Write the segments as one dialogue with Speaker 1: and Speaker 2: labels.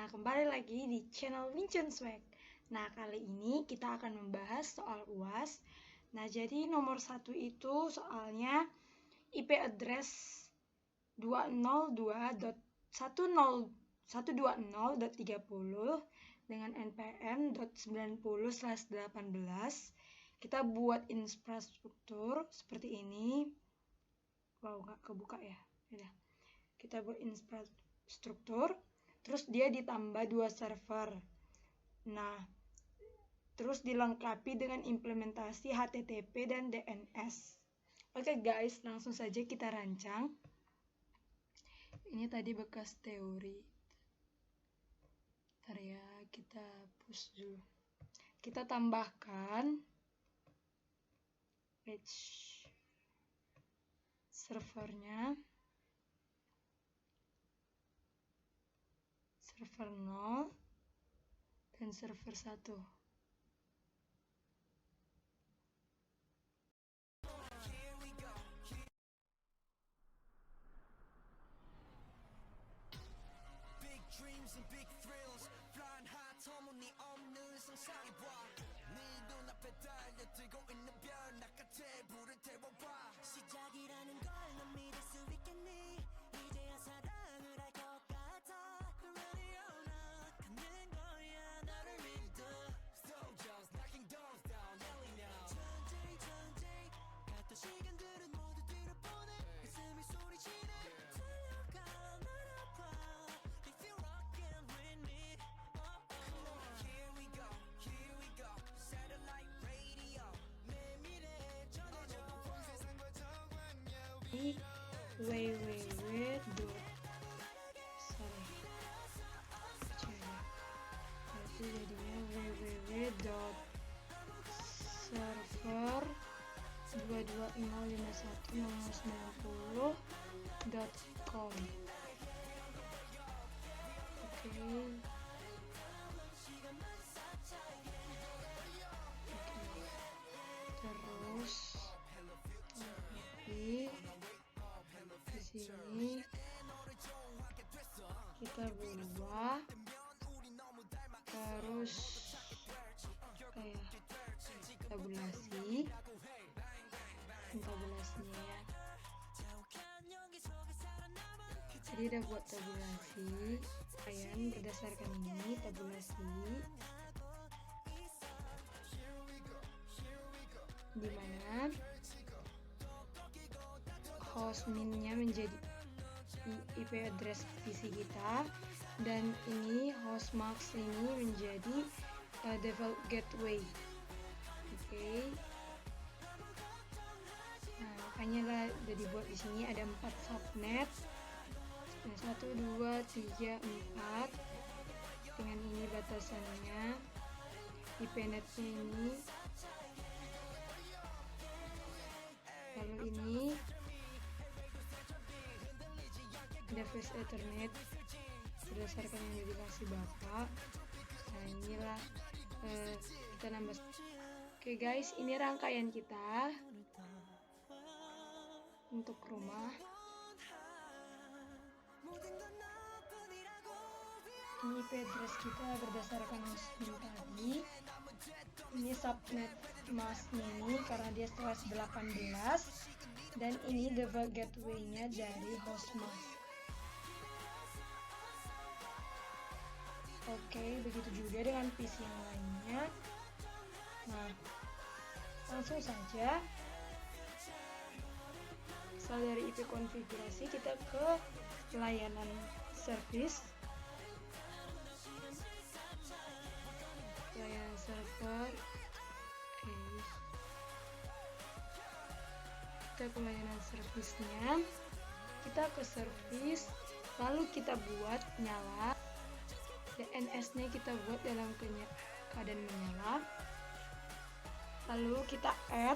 Speaker 1: Nah, kembali lagi di channel Wincun Swag. Nah, kali ini kita akan membahas soal UAS. Nah, jadi nomor 1 itu soalnya IP address 202.120.120.30 dengan npm.90/18. Kita buat infrastruktur seperti ini. Wow, nggak kebuka ya. Udah. Kita buat infrastruktur. Terus dia ditambah 2 server. Nah, terus dilengkapi dengan implementasi HTTP dan DNS. Oke guys, langsung saja kita rancang. Ini tadi bekas teori. Bentar ya, kita push dulu. Kita tambahkan page servernya. Server 0 dan server 1. www.server220.190.com. Terus di sini kita buat terus kayak tabulasinya ya. Jadi udah buat tabulasi, kalian berdasarkan ini tabulasi dimana hostminnya menjadi IP address PC kita, dan ini hostmax ini menjadi default gateway. Nah, makanya lah udah dibuat di sini ada 4 subnet. 1, 2, 3, 4. Dengan ini batasannya. IP netnya ini. Lalu ini ada flash ethernet berdasarkan yang dikasih bapak. Nah, inilah kita nambah. Oke guys, ini rangkaian kita untuk rumah. Ini IP address kita berdasarkan hostname tadi. Ini subnet masknya ini karena dia setelah 18, dan ini default gateway-nya dari hostmask. Oke, begitu juga dengan PC yang lainnya. Nah, langsung saja. Asal dari IP konfigurasi kita ke layanan service. Layanan server. Kita ke layanan servisnya. Kita ke service, lalu kita buat nyala. DNS-nya kita buat dalam keadaan menyala. Lalu kita add,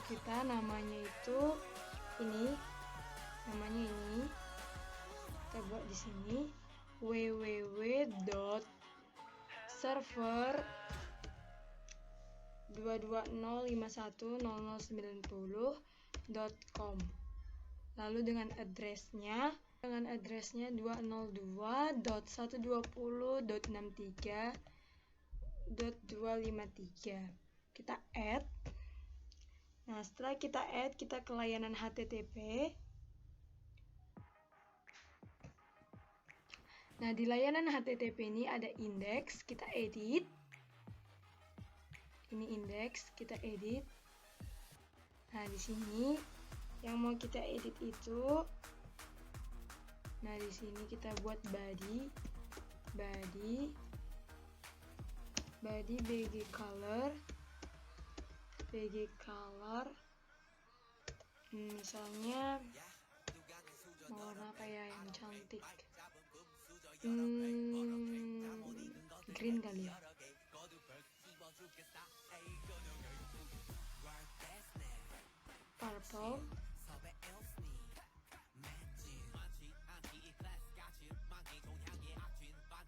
Speaker 1: kita namanya itu ini, namanya ini kita buat di sini www.server220.510090.com. Lalu dengan addressnya dengan addressnya 202.120.63.253. Kita add. Nah, setelah kita add, kita ke layanan HTTP. Nah, di layanan HTTP ini ada index, kita edit. Ini index, kita edit. Nah, di sini yang mau kita edit itu, nah di sini kita buat body BG color, misalnya mau warna apa ya yang cantik, green kali ya. Purple.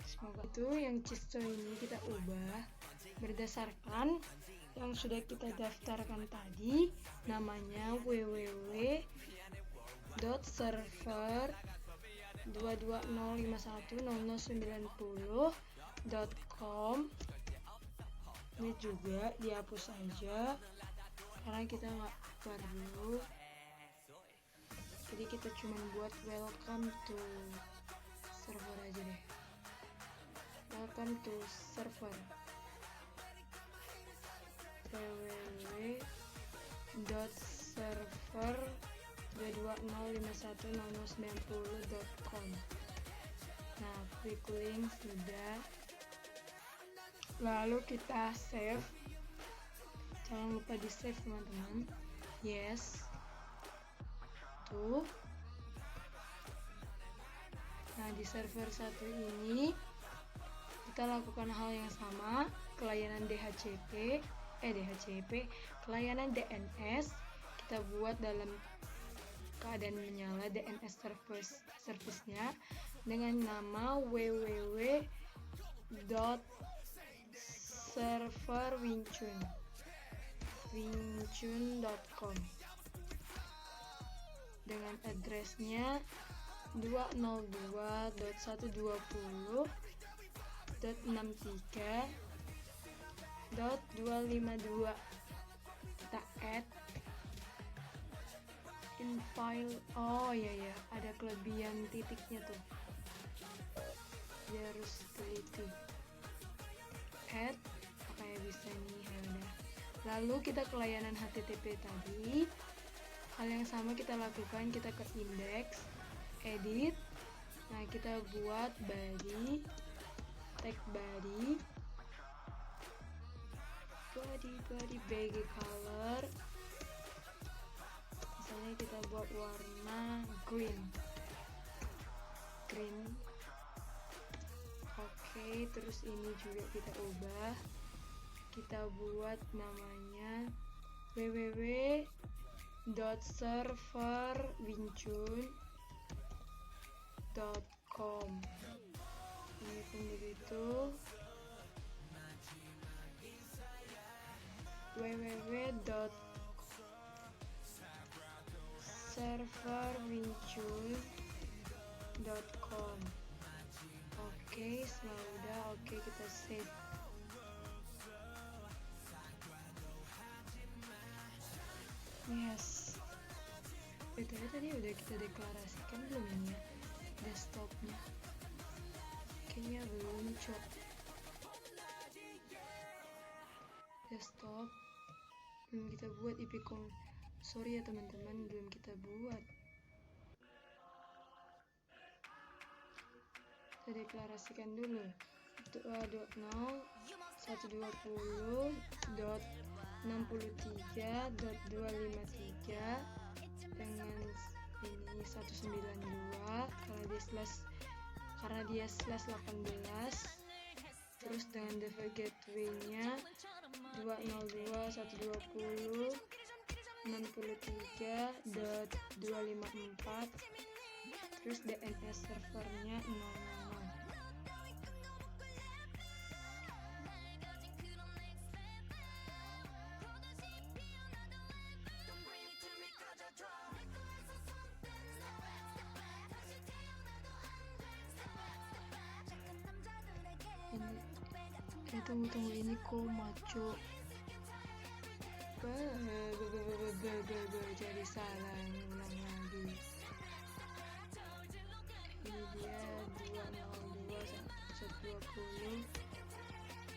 Speaker 1: Semoga itu yang cisto ini kita ubah berdasarkan yang sudah kita daftarkan tadi, namanya www.server 220510090.com. Ini juga dihapus saja karena kita nggak perlu, jadi kita cuma buat welcome to server aja deh. Welcome to server www.server 220510090.com. Nah, quick link sudah. Lalu kita save. Jangan lupa di save teman-teman. Yes. Tuh. Nah, di server 1 ini kita lakukan hal yang sama ke layanan DHCP, ke layanan DNS. Kita buat dalam keadaan menyala DNS service-nya dengan nama www.serverwinchun.com dengan addressnya 202.120.63.252. kita add in file. Oh ya, ada kelebihan titiknya tuh, dia harus teliti. Add apa ya, bisa nih ya udah. Lalu kita ke layanan HTTP tadi, hal yang sama kita lakukan, kita ke index, edit. Nah, kita buat body, tag body BG color, misalnya kita buat warna green. Oke, terus ini juga kita ubah, kita buat namanya www.serverwinchun.com. ini pun begitu, www.serverwinchun.com. Oke, setelah udah, oke, kita save. Yes. BTW tadi udah kita deklarasikan belum ini ya, desktopnya? Kayaknya belum, cok. Desktop belum kita buat, sorry ya teman-teman, belum kita buat. Kita deklarasikan dulu 2.0.120.63.253 dengan ini 192 karena dia slash 18, terus dengan default gateway-nya 202.120.63.254, terus DNS servernya 000. Tunggu ini koma cuk. Jadi salah, ulang lagi. Ini dia 202 120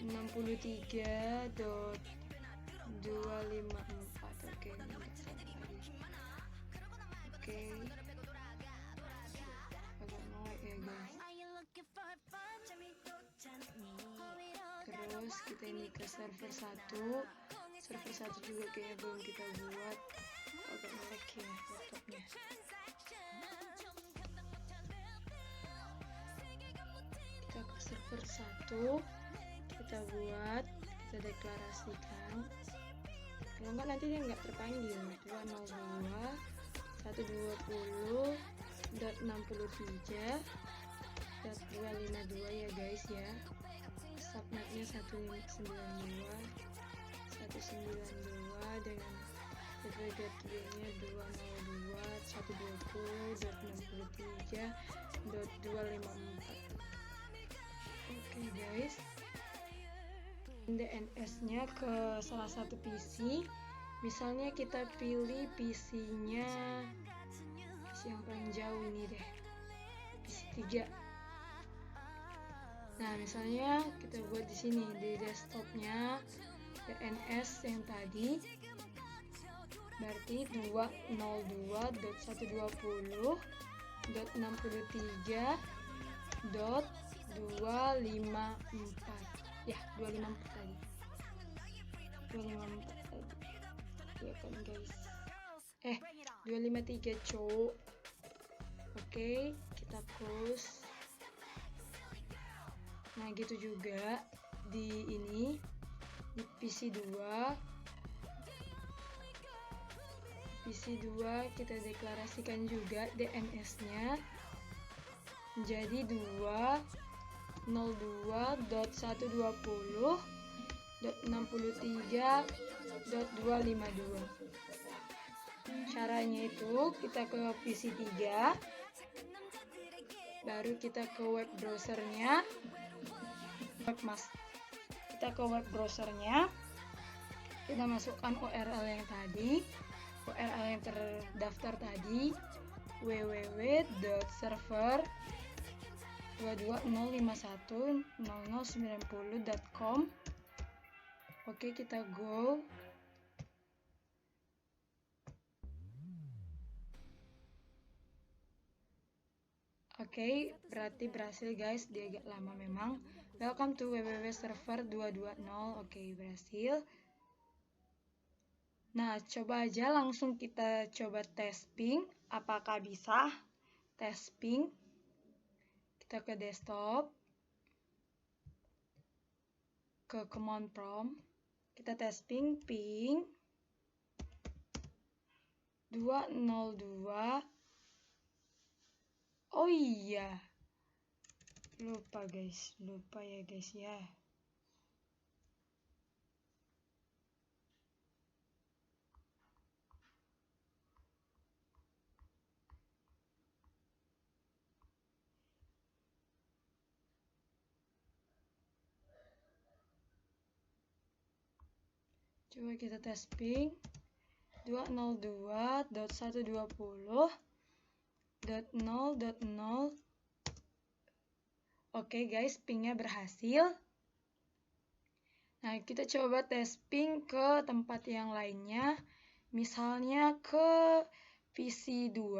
Speaker 1: 63.254. Oke, enggak salah lagi. Oke, agak noek ya guys. Terus kita ini ke server 1. Server 1 juga kayaknya belum kita buat. Agak melek ya laptopnya. Kita ke server 1, kita buat, kita deklarasikan. Kalau enggak nanti dia nggak terpanggil. 202 120.63.252 ya guys ya. Subnetnya 192 dengan gateway gateway-nya 202.120.63.254. Oke guys, DNS-nya ke salah satu PC. Misalnya kita pilih PC-nya yang paling jauh ini deh, PC 3. Nah, misalnya kita buat di sini di desktopnya DNS yang tadi, berarti 202.120.63.254 ya, 254 tadi, 254 tadi ya kan guys, 253 cowok. Oke, kita close. Nah gitu juga di ini, di PC 2 kita deklarasikan juga DNS-nya menjadi 202.120.63.252. Caranya itu kita ke PC 3, baru kita ke web browsernya, kita ke web browsernya, kita masukkan URL yang tadi, URL yang terdaftar tadi, www.server220510090.com. Oke, kita go. Oke, berarti berhasil guys, dia agak lama memang. Welcome to www.server220. Oke, berhasil. Nah, coba aja langsung kita coba testing, apakah bisa testing. Kita ke desktop, ke command prompt, kita testing ping 202. Oh iya, lupa ya guys ya. Coba kita tes ping 202.120.0.0. Oke guys, pingnya berhasil. Nah, kita coba tes ping ke tempat yang lainnya. Misalnya ke PC 2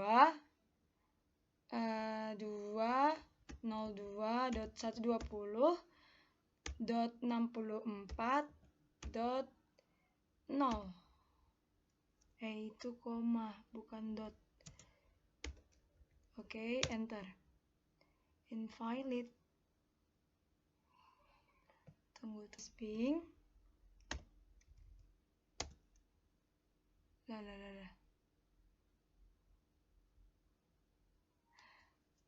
Speaker 1: 202.120.64.0. Itu koma, bukan dot. Oke, enter. Invalid. Tunggu tes ping. Lah.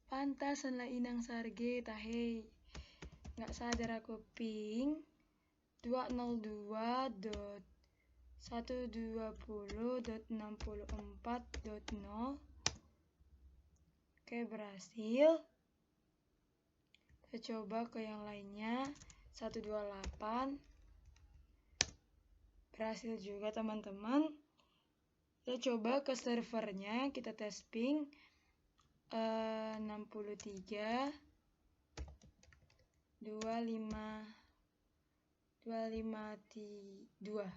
Speaker 1: Pantasan lah inang sarge tahe. Nggak sadar aku ping 202.120.64.0. Oke, berhasil. Kita coba ke yang lainnya. 128. Berhasil juga teman-teman. Kita coba ke servernya, kita tes ping 63 252.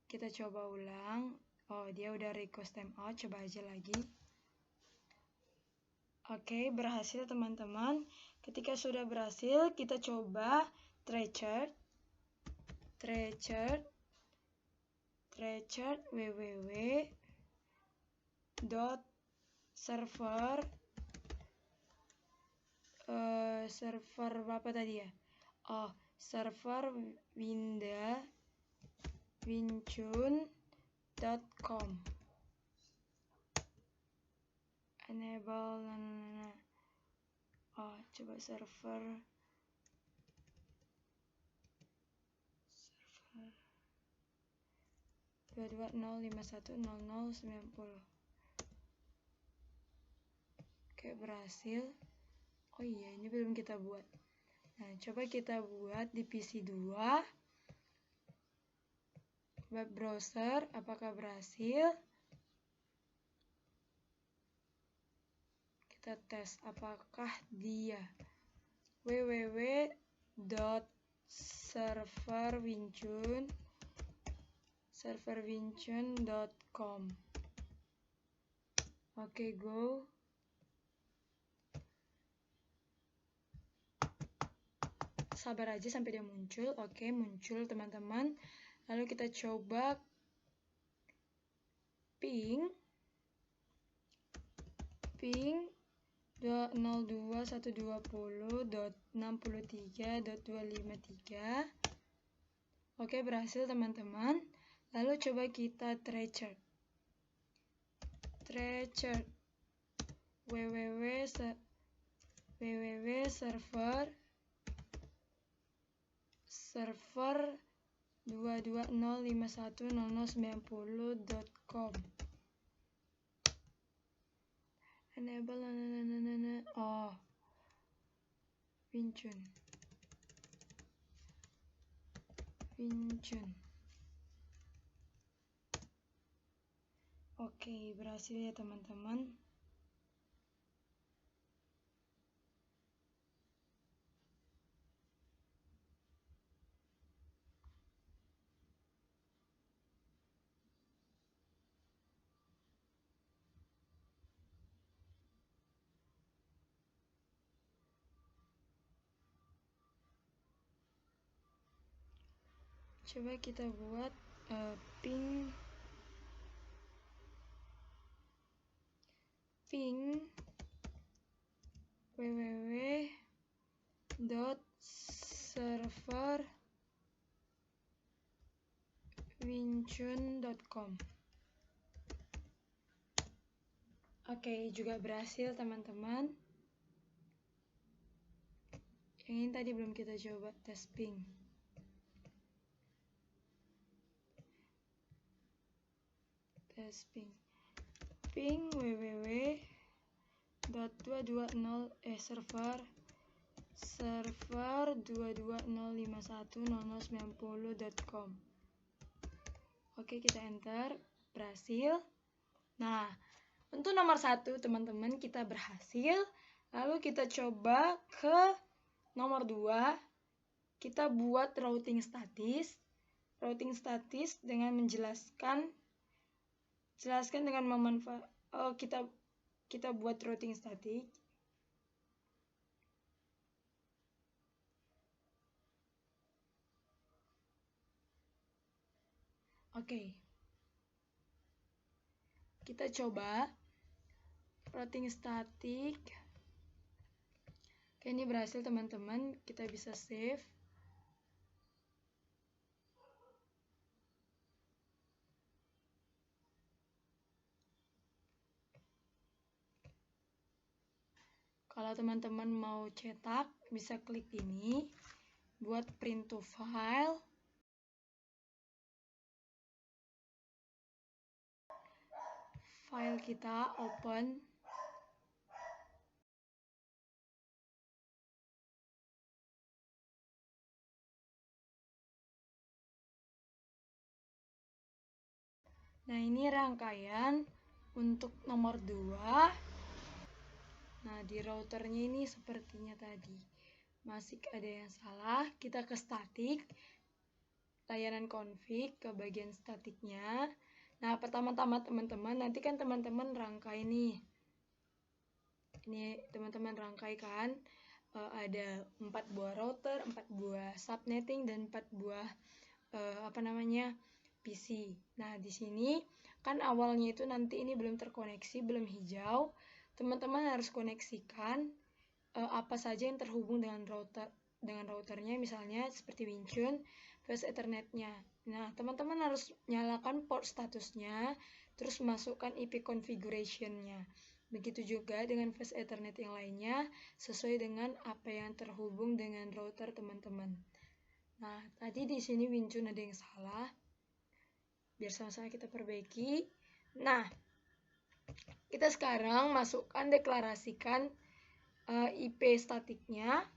Speaker 1: Kita coba ulang. Oh, dia udah request timeout. Coba aja lagi. Oke, berhasil teman-teman. Ketika sudah berhasil, kita coba Trechart www.server server apa tadi ya? Oh, server wincun.com. Enable oh, coba server 220510090. Oke, berhasil. Oh iya, ini belum kita buat. Nah, coba kita buat di PC 2. Web browser, apakah berhasil? Kita tes apakah dia www.serverwincun.com. Oke, go. Sabar aja sampai dia muncul. Oke, muncul teman-teman. Lalu kita coba ping 202.120.63.253. Oke, berhasil teman-teman. Lalu coba kita Trechart www.server 220510090.com. Enable oh, Wincun. Oke, berhasil ya teman-teman. Coba kita buat ping www.serverwincun.com. Oke, juga berhasil teman-teman. Yang ini tadi belum kita coba tes ping. Ping www.server 220510090.com. Oke, kita enter. Berhasil. Nah, untuk nomor 1 teman-teman kita berhasil. Lalu kita coba ke nomor 2. Kita buat routing statis dengan menjelaskan dengan memanfaatkan kita buat routing statik. Oke. Kita coba routing statik. Oke, ini berhasil teman-teman. Kita bisa save. Kalau teman-teman mau cetak, bisa klik ini buat print to file. file kita, open. Nah, ini rangkaian untuk nomor 2. Nah, di routernya ini sepertinya tadi masih ada yang salah. Kita ke statik, layanan config, ke bagian statiknya. Nah, pertama-tama teman-teman, nanti kan teman-teman rangkai nih. Ini teman-teman rangkai kan, ada 4 buah router, 4 buah subnetting, dan 4 buah PC. Nah, di sini kan awalnya itu nanti ini belum terkoneksi, belum hijau. Teman-teman harus koneksikan apa saja yang terhubung dengan routernya, misalnya seperti Windchun, flash Ethernet-nya. Nah, teman-teman harus nyalakan port statusnya, terus masukkan IP configuration-nya. Begitu juga dengan flash Ethernet yang lainnya, sesuai dengan apa yang terhubung dengan router teman-teman. Nah, tadi di sini Windchun ada yang salah. Biar sama-sama kita perbaiki. Nah, kita sekarang masukkan, deklarasikan IP statiknya.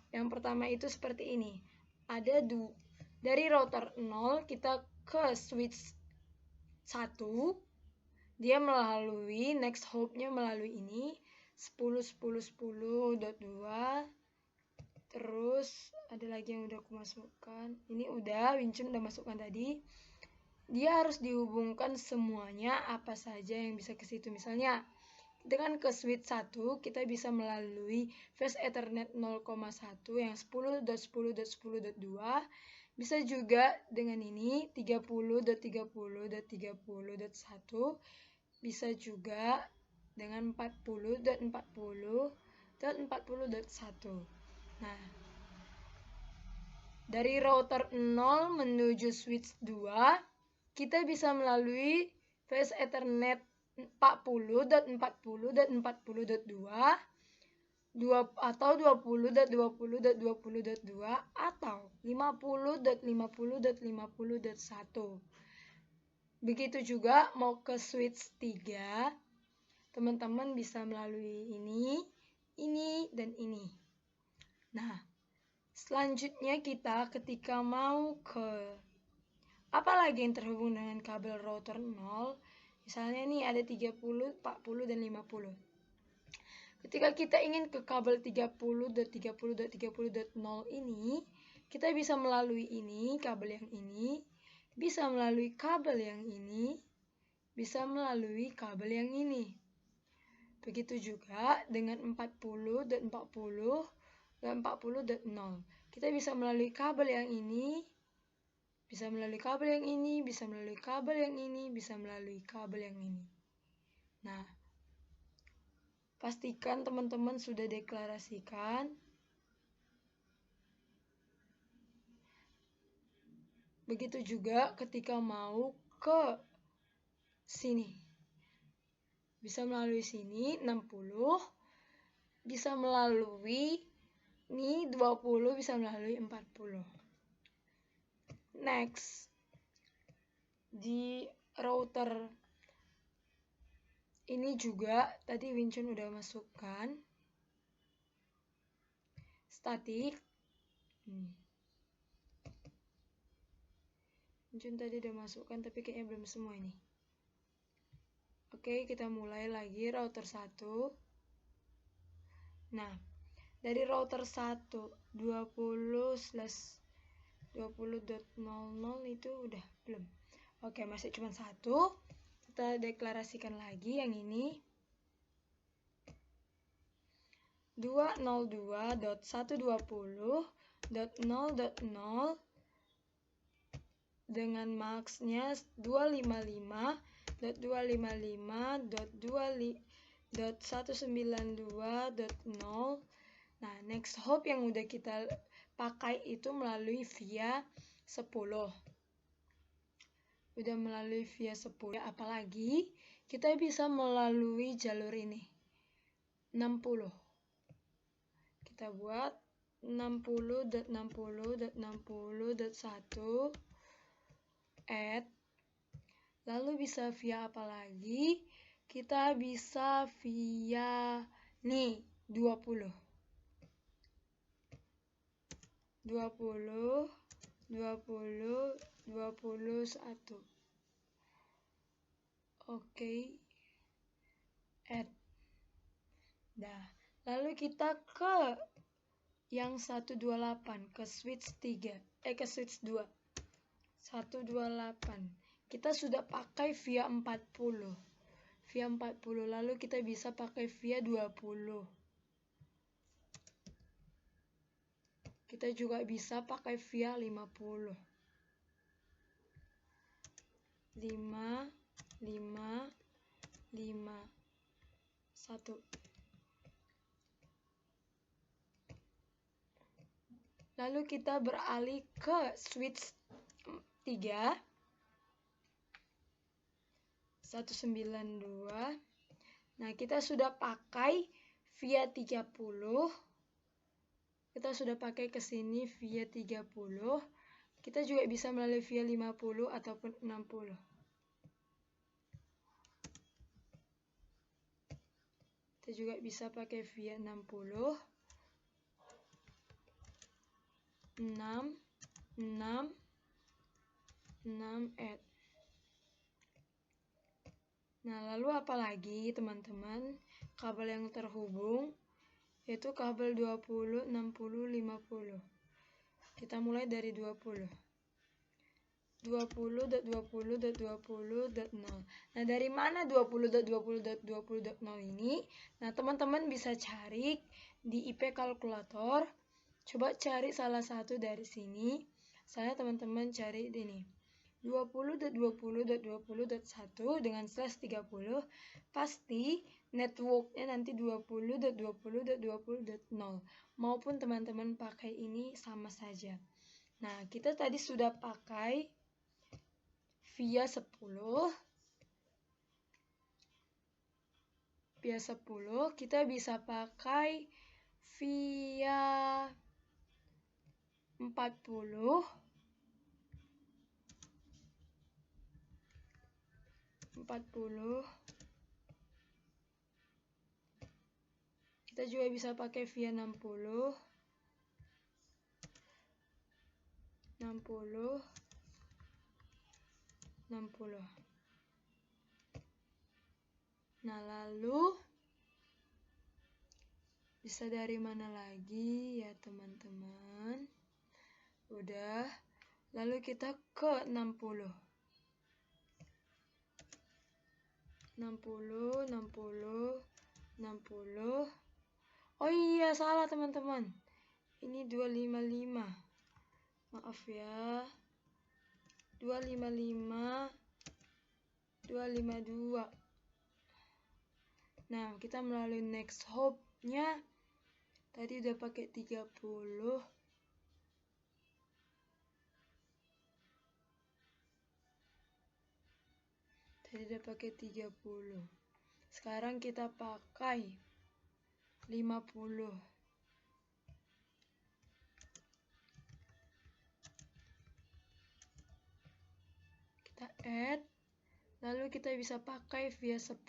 Speaker 1: Yang pertama itu seperti ini. Ada dari router 0 kita ke switch 1. Dia melalui next hop-nya melalui ini 10.10.10.2. Terus ada lagi yang udah aku masukkan. Ini udah, Windchun udah masukkan tadi. Dia harus dihubungkan semuanya apa saja yang bisa ke situ. Misalnya dengan ke switch 1 kita bisa melalui flash Ethernet 0,1 yang 10.10.10.2. Bisa juga dengan ini 30.30.30.1. Bisa juga dengan 40.40.40.1. Nah, dari router 0 menuju switch 2 kita bisa melalui flash Ethernet 40.40.40.2 atau 20.20.20.2 atau 50.50.50.1. Begitu juga mau ke switch 3, teman-teman bisa melalui ini, dan ini. Nah, selanjutnya kita ketika mau ke apalagi yang terhubung dengan kabel router 0, misalnya nih ada 30, 40, dan 50. Ketika kita ingin ke kabel 30.30.30.0 ini, kita bisa melalui ini, kabel yang ini, bisa melalui kabel yang ini, bisa melalui kabel yang ini. Begitu juga dengan 40 dan 40 dan 40.0. Kita bisa melalui kabel yang ini, bisa melalui kabel yang ini, bisa melalui kabel yang ini, bisa melalui kabel yang ini. Nah, pastikan teman-teman sudah deklarasikan. Begitu juga ketika mau ke sini. Bisa melalui sini 60, bisa melalui ini 20, bisa melalui 40. Next, di router ini juga tadi Windchun udah masukkan statik. Windchun tadi udah masukkan tapi kayaknya belum semua ini. Oke, kita mulai lagi router 1. Nah, dari router 1 20/20.00 itu udah belum. Oke, masih cuma satu. Kita deklarasikan lagi yang ini. 202.120.0.0 dengan max-nya 255.255.192.0. Nah, next hop yang udah kita pakai itu melalui via 10. Udah melalui via 10. Apalagi kita bisa melalui jalur ini 60. Kita buat 60.60.60.1 add. Lalu bisa via apa lagi? kita bisa via nih 20. 20, 20, 21. Oke. Add. Nah, lalu kita ke yang 128, ke switch 3, ke switch 2. 128. Kita sudah pakai via 40. Via 40, lalu kita bisa pakai via 20. Kita juga bisa pakai via 50. 5, 5, 5, 1. Lalu kita beralih ke switch 3. 192. Nah, kita sudah pakai via 30. Kita sudah pakai ke sini via 30. Kita juga bisa melalui via 50 ataupun 60. Kita juga bisa pakai via 60. 6, 6, 6, add. Nah, lalu apa lagi teman-teman? Kabel yang terhubung yaitu kabel 20, 60, 50. Kita mulai dari 20. 20.20.20.0. Nah, dari mana 20.20.20.0 ini? Nah, teman-teman bisa cari di IP kalkulator. Coba cari salah satu dari sini. Saya teman-teman cari ini. 20.20.20.1 dengan slash 30. Pasti networknya nanti 20.20.20.0. Maupun teman-teman pakai ini sama saja. Nah, kita tadi sudah pakai via 10. Via 10 kita bisa pakai via 40. 40. Kita juga bisa pakai via 60. 60. 60. Nah, lalu bisa dari mana lagi ya teman-teman? Udah. Lalu kita ke 60. 60, 60, 60. Oh iya, salah teman-teman. Ini 255. Maaf ya. 255, 252. Nah, kita melalui next hop-nya tadi udah pakai 30. Tadi udah pakai 30. Sekarang kita pakai 50. Kita add. Lalu kita bisa pakai via 10.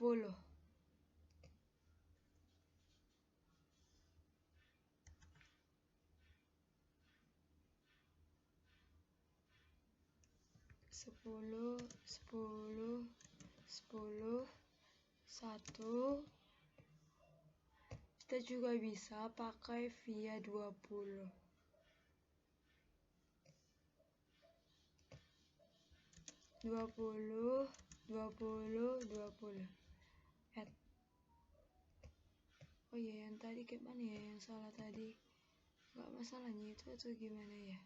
Speaker 1: 10, 10, 10, 1. Kita juga bisa pakai via 20. 20, 20, 20. Add. Oh iya, yang tadi kayak mana ya yang salah tadi? Gak masalahnya itu atau gimana ya?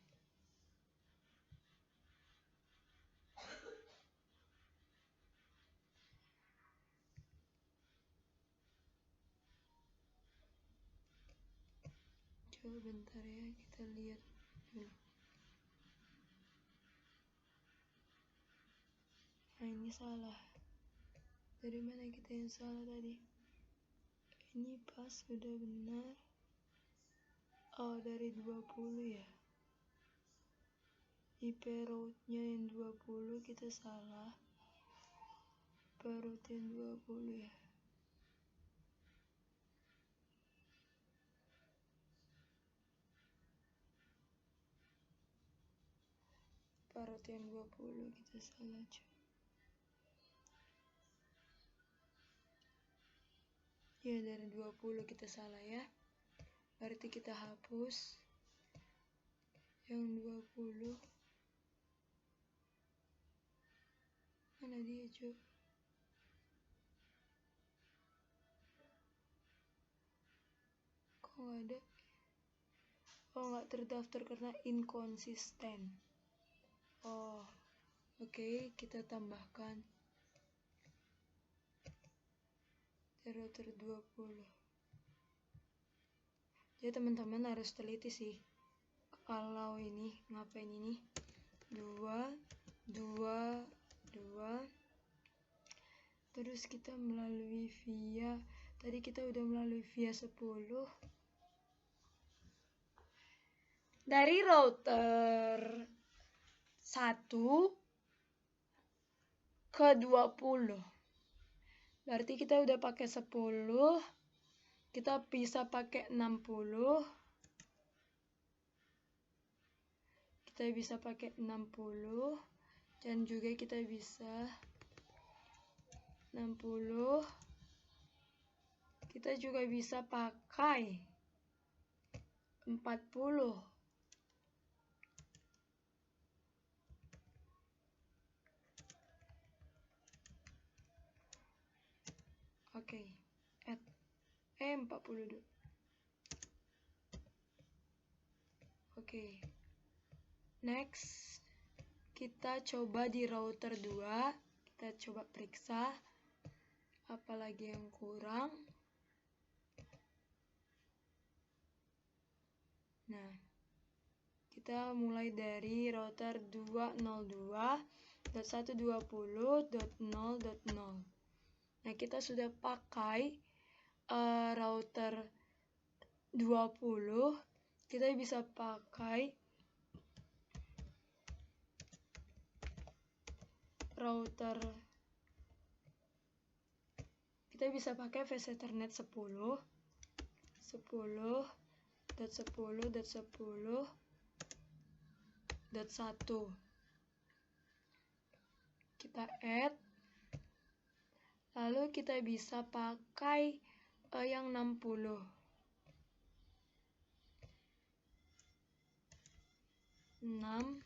Speaker 1: Coba bentar ya, kita lihat dulu. Nah, ini salah. Dari mana kita yang salah tadi? Ini pas, sudah benar. Oh, dari 20 ya. IP route-nya yang 20 kita salah. IP route yang 20 ya. Separuh yang 20 kita salah coba. Ya, dari 20 kita salah ya. Berarti kita hapus yang 20. Mana dia, Cuk? Kok nggak ada? Oh, nggak terdaftar karena inkonsisten. Oh, oke, kita tambahkan router 20. Jadi teman-teman harus teliti sih. Kalau ini ngapain ini? 2 2 2. Terus kita melalui via, tadi kita udah melalui via 10. Dari router 1 ke 20. Berarti kita udah pakai 10. Kita bisa pakai 60. Kita bisa pakai 60. Dan juga kita bisa 60. Kita juga bisa pakai 40. Oke. 42. Oke. Next, kita coba di router 2. Kita coba periksa apalagi yang kurang. Nah, kita mulai dari router 202.120.0.0. Nah, kita sudah pakai router 20. Kita bisa pakai router, kita bisa pakai VC Ethernet 10. Kita add, lalu kita bisa pakai yang 60. 6.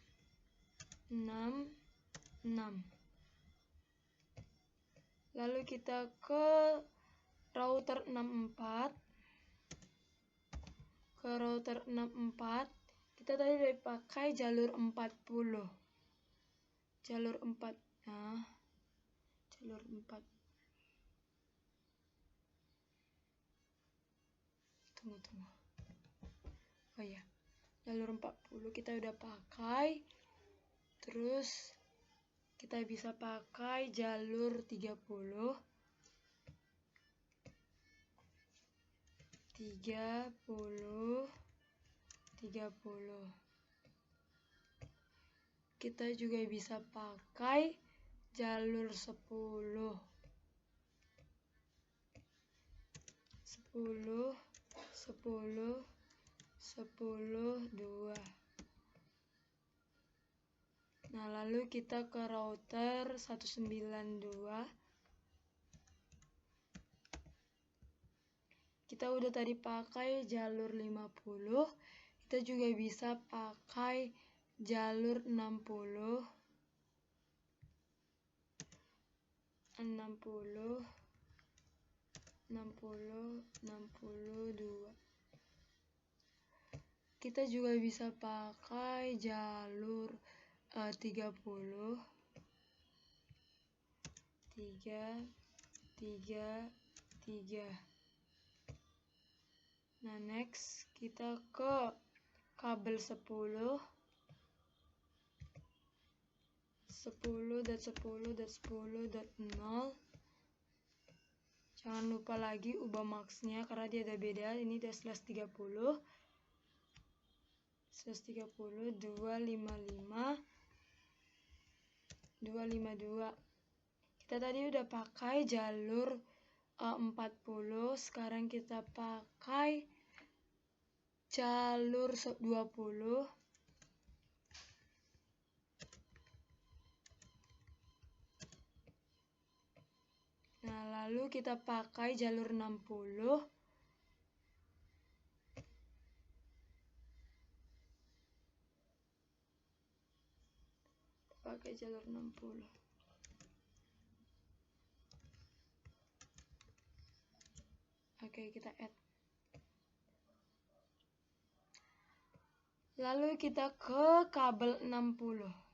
Speaker 1: Lalu kita ke router 64. Ke router 64, kita tadi udah pakai jalur 40. Jalur 4. Nah, jalur 4. Tunggu. Oh ya, jalur 40 kita udah pakai. Terus kita bisa pakai jalur 30. 30. Kita juga bisa pakai jalur 10. 2. Nah, lalu kita ke router 192. Kita udah tadi pakai jalur 50. Kita juga bisa pakai jalur 60. 62. Kita juga bisa pakai jalur 30. 3. Nah, next kita ke kabel 10. 10.10.10.0. Jangan lupa lagi ubah max-nya karena dia ada beda. Ini dia /30. 255. Kita tadi udah pakai jalur 40. Sekarang kita pakai jalur 20. Lalu kita pakai jalur 60. Pakai jalur 60. Oke, kita add. Lalu kita ke kabel 60.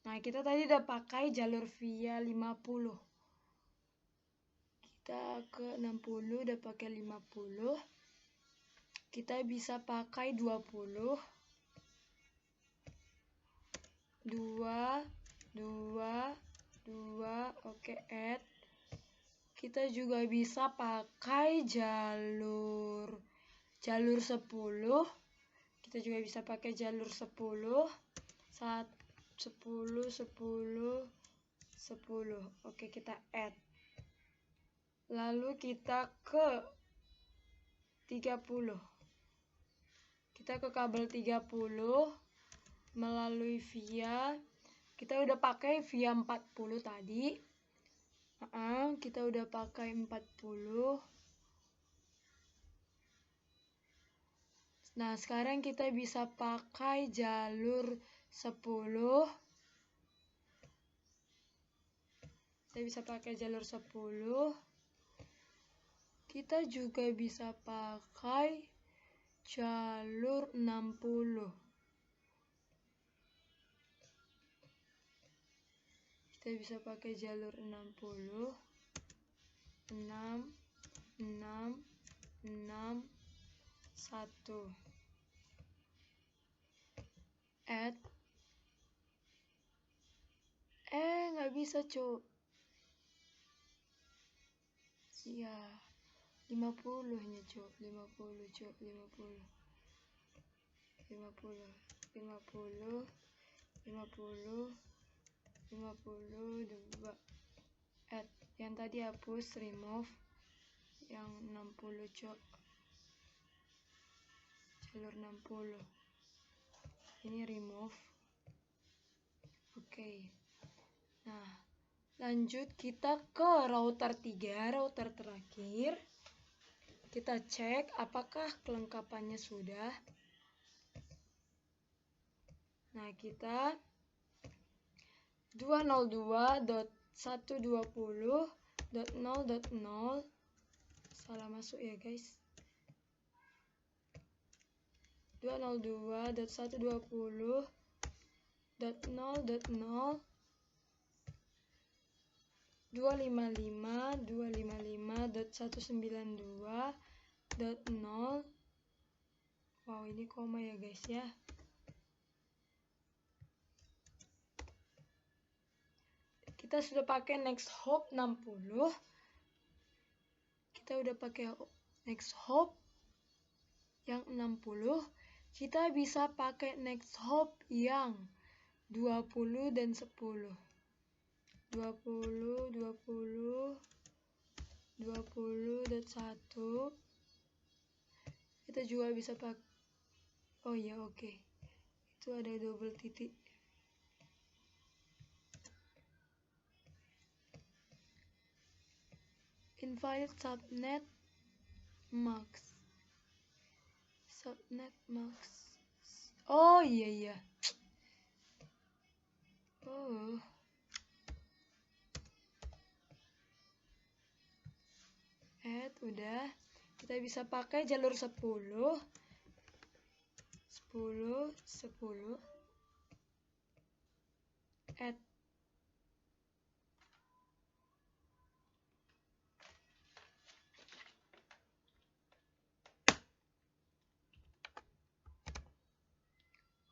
Speaker 1: Nah, kita tadi udah pakai jalur via 50. Kita ke 60 udah pakai 50. Kita bisa pakai 20. 2, oke, add. Kita juga bisa pakai jalur 10. Kita juga bisa pakai jalur 10. 10. Oke, kita add. Lalu kita ke 30. Kita ke kabel 30 melalui via. Kita udah pakai via 40 tadi. Kita udah pakai 40. Nah, sekarang kita bisa pakai jalur 10. Kita bisa pakai jalur 10. Kita juga bisa pakai jalur 60. Kita bisa pakai jalur 60. 6, 1. Add. Nggak bisa, Cuk. Ya, 50-nya, Cuk. 50, Cuk. 50. 52. Add. Yang tadi hapus, remove. Yang 60, Cuk. Jalur 60. Ini remove. Oke. Nah, lanjut kita ke router 3, router terakhir. Kita cek apakah kelengkapannya sudah. Nah, kita 202.120.0.0. Salah masuk ya, guys. 202.120.0.0. 255.192.0. Wow, ini koma ya, guys ya. Kita sudah pakai NextHop 60. Kita udah pakai NextHop yang 60. Kita bisa pakai NextHop yang 20 dan 10. 20 dan 1. Kita juga bisa pakai. Oh ya, oke. Itu ada double titik. Invalid subnet max. Subnet max. Oh iya. Oh. Udah. Kita bisa pakai jalur 10. 10. Add.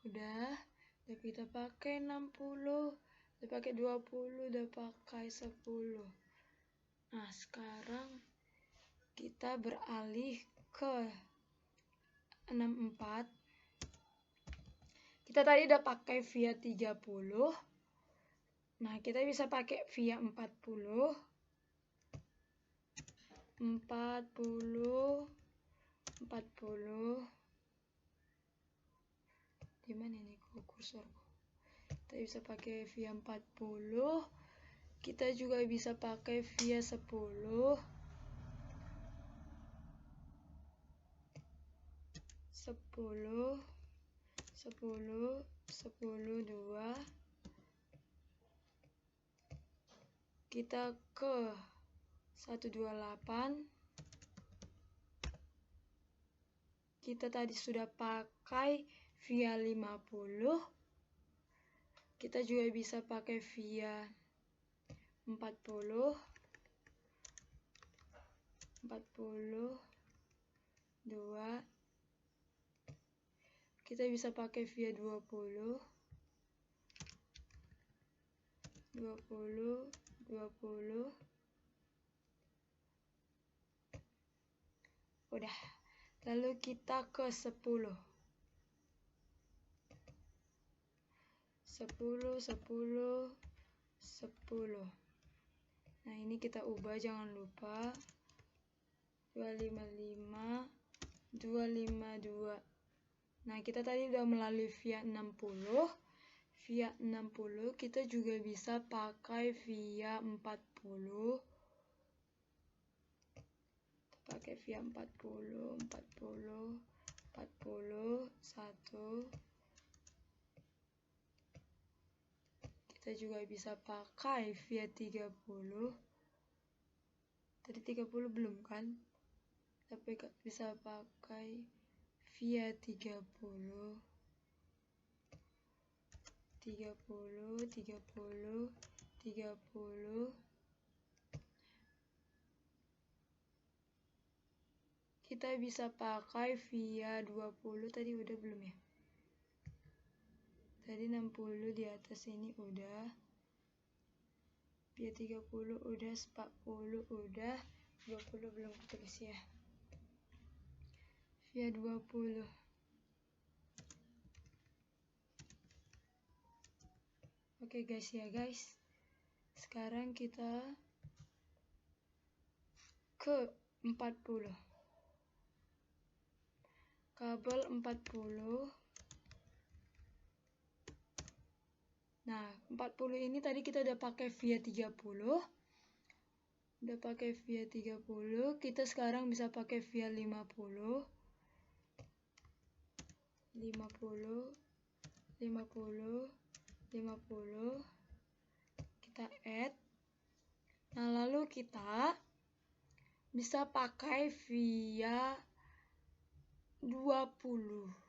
Speaker 1: Udah kita pakai 60, udah pakai 20, udah pakai 10. Nah, sekarang kita beralih ke 64. Kita tadi udah pakai via 30. Nah, kita bisa pakai via 40. 40. Gimana nih kursorku? Kita kita bisa pakai via 40, kita juga bisa pakai via 10, 10, 10, 10, 2, kita ke 128, kita tadi sudah pakai via 50, kita juga bisa pakai via 40, 40, 2, kita bisa pakai via 20, 20, 20, udah. Lalu kita ke 10, 10, 10, 10. Nah, ini kita ubah, jangan lupa. 255, 252. Nah, kita tadi udah melalui via 60. Via 60 kita juga bisa pakai via 40. Pakai via 40, 40, 40, 1. Kita juga bisa pakai via 30. Tadi 30 belum kan? Tapi bisa pakai via 30. 30, 30, 30. Kita bisa pakai via 20, tadi udah belum ya? Tadi 60 di atas ini udah. Via 30 udah, 40 udah, 20 belum tulis ya. Via 20. Oke guys ya guys. Sekarang kita ke 40. Kabel 40. Nah, 40 ini tadi kita udah pakai via 30. Udah pakai via 30. Kita sekarang bisa pakai via 50. 50, 50, 50. Kita add. Nah, lalu kita bisa pakai via 20.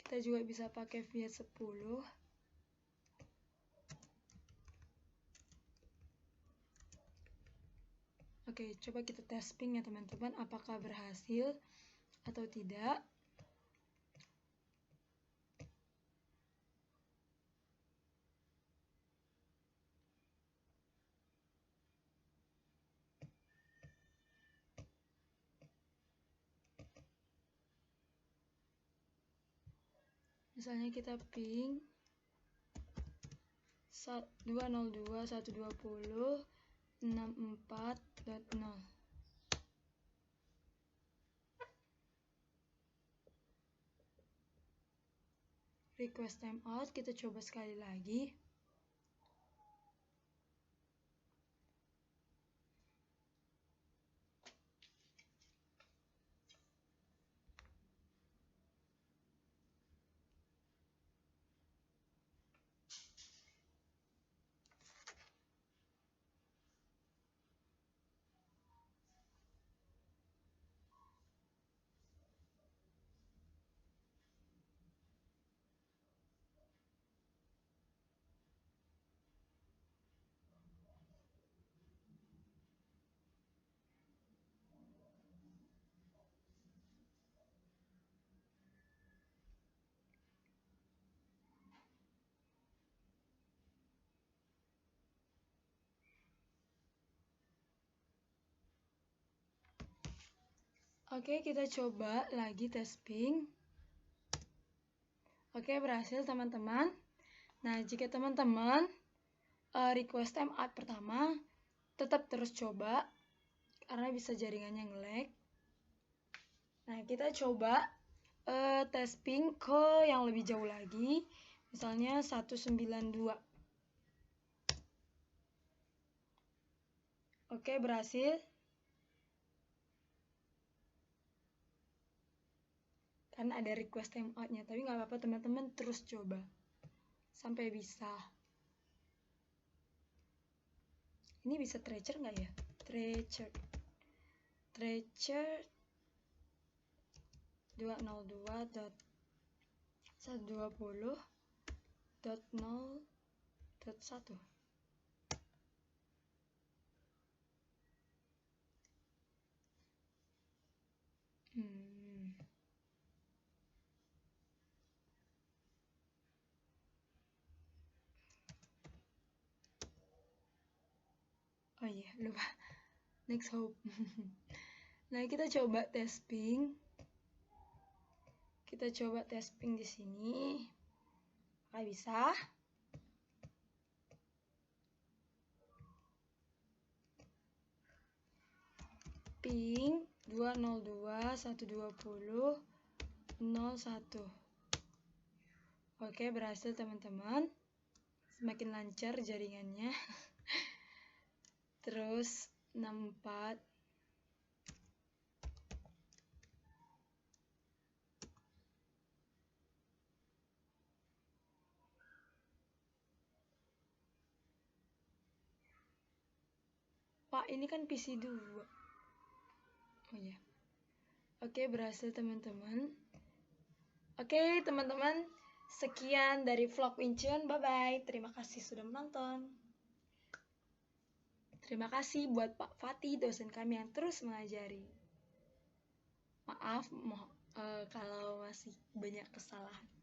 Speaker 1: Kita juga bisa pakai via 10. Oke, coba kita testing ya teman-teman, apakah berhasil atau tidak. Misalnya kita ping 202.120.64.0. Request timeout, kita coba sekali lagi. Oke, kita coba lagi tes ping. Oke, berhasil teman-teman. Nah, jika teman-teman request timeout pertama, tetap terus coba karena bisa jaringannya nge-lag. Nah, kita coba tes ping ke yang lebih jauh lagi, misalnya 192. Oke, berhasil. Kan ada request timeoutnya, tapi nggak apa-apa teman-teman, terus coba sampai bisa. Ini bisa tracer nggak ya? Tracer 202.120.0.1. Oh iya, lupa. Next hope. Nah, kita coba tes ping. Kita coba tes ping di sini. Apakah bisa? Ping 202.120.01. Oke, berhasil teman-teman. Semakin lancar jaringannya. Terus 64. Pak, ini kan PC 2. Oh iya. Oke, berhasil teman-teman. Oke, teman-teman. Sekian dari vlog Wing-Chun. Bye-bye. Terima kasih sudah menonton. Terima kasih buat Pak Fatih, dosen kami yang terus mengajari. Maaf kalau masih banyak kesalahan.